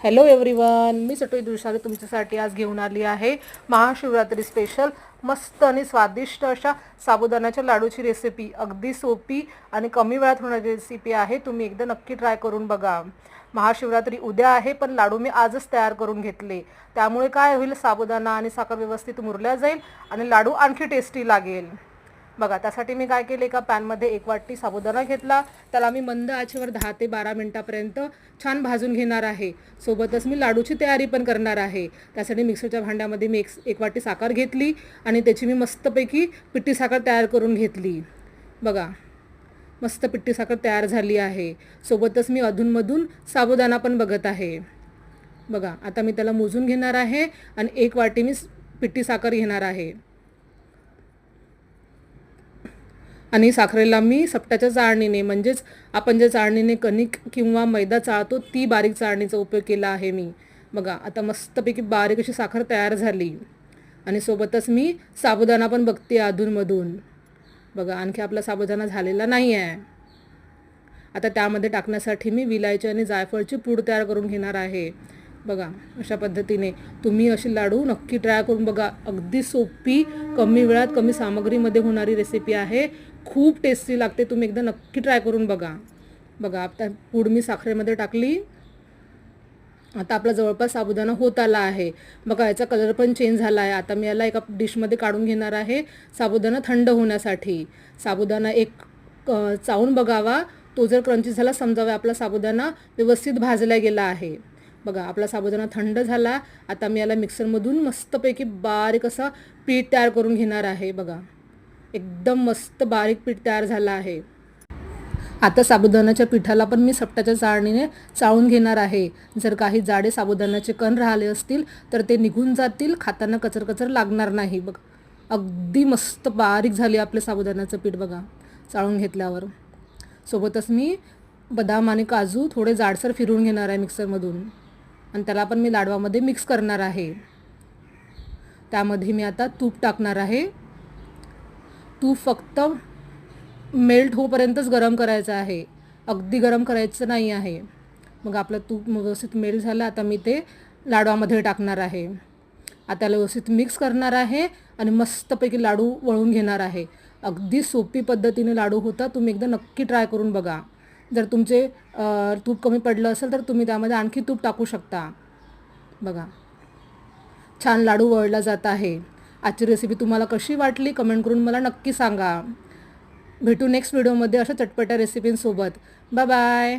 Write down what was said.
Hello everyone, मी सटोई दुशाली तुमच्यासाठी आज घेऊन आली आहे महाशिवरात्री स्पेशल मस्त आणि स्वादिष्ट अशा साबुदाण्याच्या लाडूची रेसिपी। अगदी सोपी आणि कमी वेळात होणारी रेसिपी आहे। तुम्ही एकदा नक्की ट्राय करून बघा। महाशिवरात्री उद्या आहे, पण लाडू मी आजच तयार करून घेतले, त्यामुळे काय होईल, साबुदाणा आणि साखर व्यवस्थित मुरल्या जाईल आणि लाडू आणखी टेस्टी लागेल। बघा, त्यासाठी मी काय केले, एका पॅनमध्ये 1 वाटी साबुदाणा घेतला, त्याला मी मंद आचेवर 10 ते 12 मिनिटापर्यंत छान भाजून घेणार आहे। सोबतच मी लाडूची तयारी पण करणार आहे। त्यासाठी मिक्सरच्या भांड्यामध्ये मी 1 वाटी साखर घेतली आणि त्याची मी मस्तपैकी पिठी साखर तयार करून घेतली। बघा, मस्त पिठी साखर तयार झाली आहे। सोबतच मी अधूनमधून साबुदाणा पण बघत आहे। बघा, आता मी त्याला मोजून घेणार आहे आणि 1 वाटी मी पिठी साखर घेणार आहे आणि साखरेला मी सपट्याच्या चाळणीने, म्हणजेच आपण ज्या चाळणीने कणिक किंवा मैदा चाळतो ती बारीक चाळणीचा उपयोग केला आहे मी। बघा, आता मस्तपैकी बारीक अशी साखर तयार झाली आणि सोबतच मी साबुदाणा पण बघते अधूनमधून। बघा, आणखी आपला साबुदाणा झालेला नाही आहे। आता त्यामध्ये टाकण्यासाठी मी विलायची आणि जायफळची पूड तयार करून घेणार आहे। बघा, अशा पद्धतीने तुम्ही अशी लाडू नक्की ट्राय करून बघा। अगदी सोपी, कमी वेळात कमी सामग्रीमध्ये होणारी रेसिपी आहे। खूप टेस्टी लागते, तुम्ही एकदा नक्की ट्राय करून बघा। बघा, आता पूड मी साखरेमध्ये टाकली। आता आपला जवळपास साबुदाणा होत आला आहे। बघा, याचा कलर पण चेंज झाला आहे। आता मी याला एका डिशमध्ये काढून घेणार आहे साबुदाणा थंड होण्यासाठी। साबुदाणा चावून बघावा, तो जर क्रंची झाला समजावा आपला साबुदाणा व्यवस्थित भाजला गेला आहे। बघा, आपला साबुदाणा थंड झाला। आता मी याला मिक्सरमधून मस्तपैकी बारीक असा पीठ तयार करून घेणार आहे। बघा, एकदम मस्त बारीक पीठ तयार झालं आहे। आता साबुदाण्याच्या पिठाला पण मी सपट्याच्या चाळणीने चाळून घेणार आहे। जर काही जाडे साबुदाण्याचे कण राहिले असतील तर ते निघून जातील, खाताना कचर लागणार नाही। बघ, अगदी मस्त बारीक झाली आपले साबुदाण्याचं पीठ। बघा, चाळून घेतल्यावर सोबतच मी बदाम आणि काजू थोडे जाडसर फिरवून घेणार आहे मिक्सरमधून आणि त्याला पण मी लाडवामध्ये मिक्स करणार आहे। त्यामध्ये मी आता तूप टाकणार आहे। तूप फक्त मेल्ट होईपर्यंतच गरम करायचं आहे, अगदी गरम करायचं नाही आहे। मग आपलं तूप व्यवस्थित मेल्ट झालं। आता मी ते लाडवामध्ये टाकणार आहे। आता त्याला व्यवस्थित मिक्स करणार आहे आणि मस्तपैकी लाडू वळून घेणार आहे। अगदी सोपी पद्धतीने लाडू होतात, तुम्ही एकदा नक्की ट्राय करून बघा। जर तुमचे तूप कमी पडलं असेल तर तुम्ही त्यामध्ये आणखी तूप टाकू शकता। बघा, छान लाडू वळला जात आहे। आजची रेसिपी तुम्हाला कशी वाटली कमेंट करून मला नक्की सांगा। भेटू नेक्स्ट व्हिडिओमध्ये अशा चटपट्या रेसिपींसोबत। Bye bye.